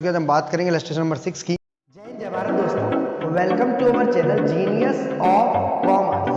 हम बात करेंगे इलस्ट्रेशन नंबर 6 की। जय हिंद जय भारत दोस्तों, welcome to our channel genius of commerce.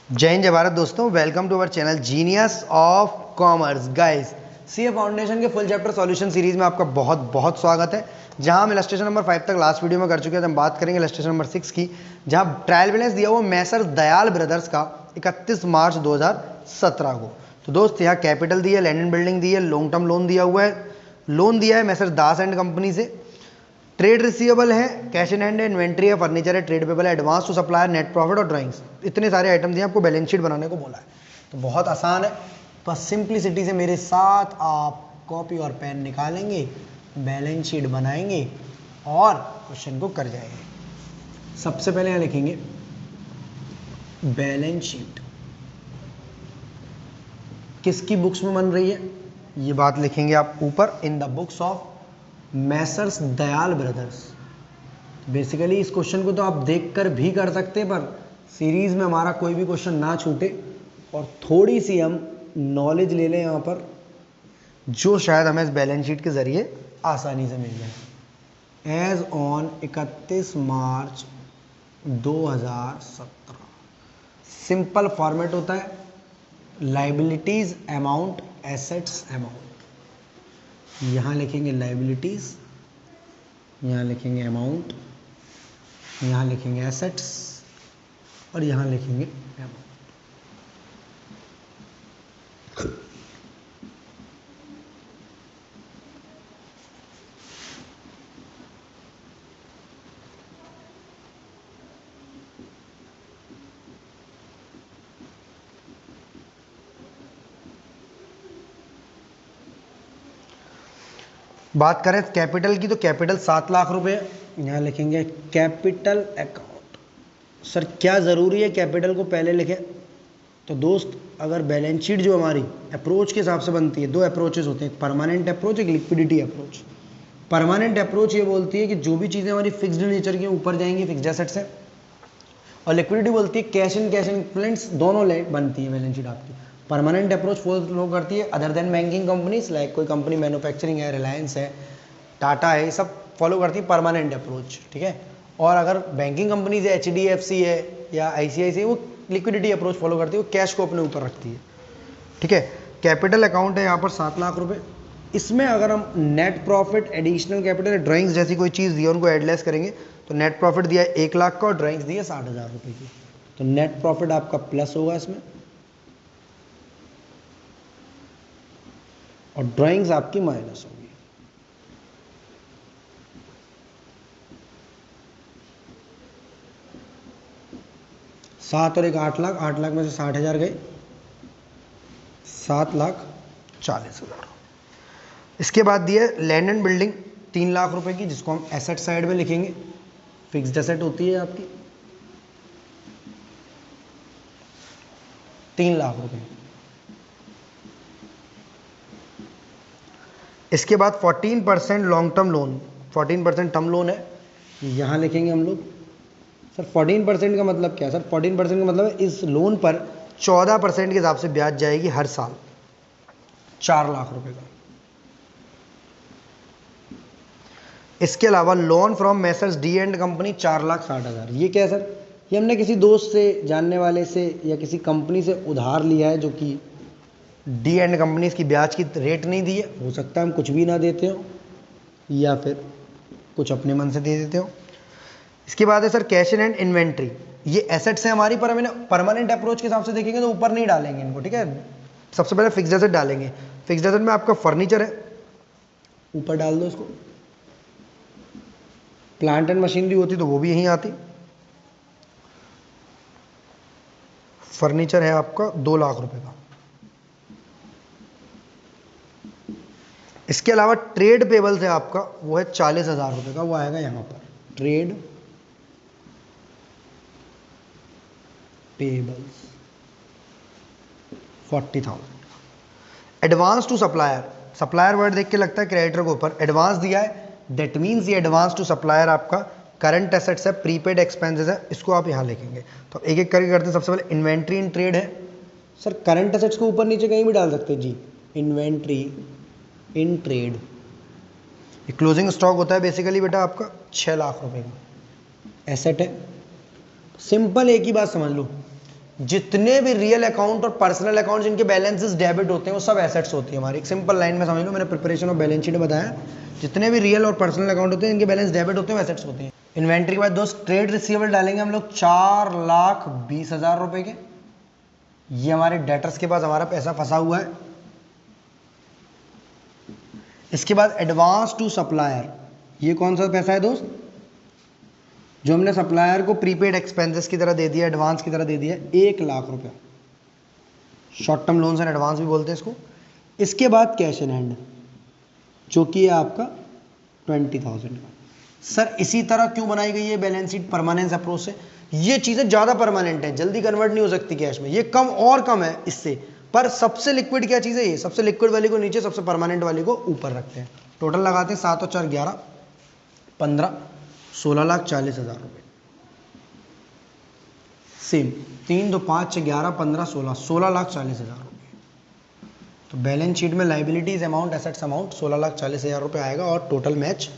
जय हिंद जय भारत दोस्तों, welcome to our channel genius of commerce. Guys, CA foundation के फुल चैप्टर सॉल्यूशन सीरीज में आपका बहुत बहुत स्वागत है, जहां हम इलस्ट्रेशन नंबर 5 तक लास्ट वीडियो में कर चुके हैं। हम बात करेंगे इलस्ट्रेशन नंबर 6 की, जहां ट्रायल बैलेंस दिया हुआ मैसर दयाल ब्रदर्स का 31 मार्च 2017 को। तो दोस्त, यहाँ कैपिटल दी है, लैंड एंड बिल्डिंग दी है, लॉन्ग टर्म लोन दिया हुआ है, लोन दिया है मैसर दास एंड कंपनी से, ट्रेड रिसीवेबल है, कैश इन हैंड है, इन्वेंट्री है, फर्नीचर है, ट्रेड पेबल है, advance to supplier, net profit और ड्राइंग्स। इतने सारे आइटम दिए, आपको बैलेंस शीट बनाने को बोला है। तो बहुत आसान है, बस सिंप्लिसिटी से मेरे साथ आप कॉपी और पेन निकालेंगे, बैलेंस शीट बनाएंगे और क्वेश्चन को कर जाएंगे। सबसे पहले यहाँ लिखेंगे बैलेंस शीट किसकी बुक्स में बन रही है, ये बात लिखेंगे आप ऊपर, in the books of Messrs Dayal brothers. Basically इस क्वेश्चन को तो आप देखकर भी कर सकते हैं, पर सीरीज में हमारा कोई भी क्वेश्चन ना छूटे और थोड़ी सी हम नॉलेज ले लें यहाँ पर, जो शायद हमें इस बैलेंस शीट के जरिए आसानी से मिल जाए। As on 31 March 2017 simple format होता है लाइबिलिटीज अमाउंट एसेट्स अमाउंट। यहाँ लिखेंगे लाइबिलिटीज, यहाँ लिखेंगे अमाउंट, यहाँ लिखेंगे एसेट्स और यहाँ लिखेंगे अमाउंट। बात करें कैपिटल की, तो कैपिटल 7 लाख रुपए, यहाँ लिखेंगे कैपिटल अकाउंट। सर क्या ज़रूरी है कैपिटल को पहले लिखें? तो दोस्त, अगर बैलेंस शीट जो हमारी अप्रोच के हिसाब से बनती है, दो अप्रोचेस होते हैं, एक परमानेंट अप्रोच, एक लिक्विडिटी अप्रोच। परमानेंट अप्रोच ये बोलती है कि जो भी चीज़ें हमारी फिक्स्ड नेचर की ऊपर जाएंगी फिक्स्ड एसेट से, और लिक्विडिटी बोलती है कैश इन कैश इक्विवेलेंट्स दोनों ले बनती है बैलेंस शीट आपकी। परमानेंट अप्रोच फॉलो करती है other than banking companies, like कोई कंपनी मैन्युफैक्चरिंग है, रिलायंस है, टाटा है, ये सब फॉलो करती है परमानेंट अप्रोच, ठीक है। और अगर बैंकिंग कंपनीज है, HDFC है या ICICI, वो लिक्विडिटी अप्रोच फॉलो करती है, वो कैश को अपने ऊपर रखती है, ठीक है। कैपिटल अकाउंट है यहाँ पर 7 लाख रुपए। इसमें अगर हम net profit, additional capital, drawings जैसी कोई चीज़ दी है उनको एडलेस करेंगे, तो नेट प्रॉफिट दिया है 1 लाख का और ड्राइंग्स दी है 60,000 रुपये की, तो नेट प्रॉफिट आपका प्लस होगा इसमें और ड्राइंग्स आपकी माइनस होगी। सात और एक 8 लाख, 8 लाख में से 60,000 गए, 7,40,000। इसके बाद दिए लैंड एंड बिल्डिंग 3 लाख रुपए की, जिसको हम एसेट साइड में लिखेंगे, फिक्स्ड एसेट होती है आपकी 3 लाख रुपए। इसके बाद 14% long term loan, 14% term loan है, यहाँ लिखेंगे हम लोग। सर 14% का मतलब क्या है? सर 14% का मतलब है इस लोन पर 14% के हिसाब से ब्याज जाएगी हर साल, 4 लाख रुपए का। इसके अलावा loan from Messrs D and company 4,60,000। ये क्या है सर? ये हमने किसी दोस्त से, जानने वाले से या किसी कंपनी से उधार लिया है, जो कि डी एंड कंपनी की ब्याज की रेट नहीं दी है। हो सकता है हम कुछ भी ना देते हो या फिर कुछ अपने मन से दे देते हो। इसके बाद है sir cash in and inventory. ये एसेट्स है हमारी, पर हमें परमानेंट अप्रोच के हिसाब से देखेंगे तो ऊपर नहीं डालेंगे इनको, ठीक है। सबसे पहले फिक्स्ड एसेट डालेंगे। फिक्स्ड एसेट में आपका फर्नीचर है, ऊपर डाल दो इसको। प्लांट एंड मशीनरी होती तो वो भी यहीं आती। फर्नीचर है आपका 2 लाख रुपए का। इसके अलावा ट्रेड पेबल्स है आपका, वो है 40,000 रुपए का, वो आएगा यहां पर, trade payables 40,000। Advance to supplier, supplier word देख के लगता है क्रेडिटर के ऊपर, एडवांस दिया है, दैट मीन्स ये एडवांस टू सप्लायर आपका करंट एसेट्स है, प्रीपेड एक्सपेंसेस है, इसको आप यहाँ लिखेंगे। तो एक एक करके करते हैं। सबसे पहले इन्वेंट्री इन ट्रेड है। सर करंट एसेट्स को ऊपर नीचे कहीं भी डाल सकते हैं जी। Inventory in trade, closing stock होता है बेसिकली बेटा आपका 6 लाख रुपए का एसेट है। सिंपल एक ही बात समझ लो, जितने भी रियल अकाउंट और पर्सनल अकाउंट जिनके बैलेंसेस डेबिट होते हैं वो सब एसेट्स होती है हमारी। एक सिंपल लाइन में समझ लो, मैंने प्रिपरेशन ऑफ बैलेंस शीट में बताया, जितने भी रियल और पर्सनल अकाउंट होते हैं जिनके बैलेंस डेबिट होते हैं वो एसेट्स होती हैं। इन्वेंट्री के बाद दोस्त ट्रेड रिसीवेबल डालेंगे हम लोग 4,20,000 रुपए के। ये हमारे डेटर्स के पास हमारा पैसा फंसा हुआ है। इसके बाद एडवांस टू सप्लायर, ये कौन सा पैसा है दोस्त, जो हमने सप्लायर को प्रीपेड एक्सपेंसेस की तरह दे दिया, एडवांस की तरह दे दिया, 1 लाख रुपया। Short term loans and advance भी बोलते हैं इसको। इसके बाद कैश इन हैंड, जो कि है आपका 20,000 का। सर इसी तरह क्यों बनाई गई है बैलेंस शीट परमानेंस अप्रोच से? ये चीजें ज्यादा परमानेंट है, जल्दी कन्वर्ट नहीं हो सकती कैश में, ये कम और कम है इससे, पर सबसे लिक्विड क्या चीज है ये, सबसे लिक्विड वाली को नीचे, सबसे परमानेंट वाली को ऊपर रखते हैं। टोटल लगाते हैं 7 और 4 11 15 16,40,000 रुपए। सेम 3 2 5 6 11 15 16 16,40,000 रुपए। तो बैलेंस शीट में लाइबिलिटीज अमाउंट एसेट्स अमाउंट 16,40,000 रुपए आएगा और टोटल मैच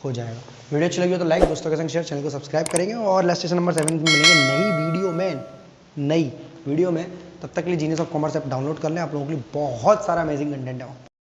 हो जाएगा। वीडियो अच्छी लगी हो तो लाइक, दोस्तों के संग शेयर, चैनल को सब्सक्राइब करेंगे और लेक्चर नंबर 7 में मिलेंगे नई वीडियो में। तब तक के लिए genius of commerce app download कर लें, आप लोगों के लिए बहुत सारा अमेजिंग कंटेंट है।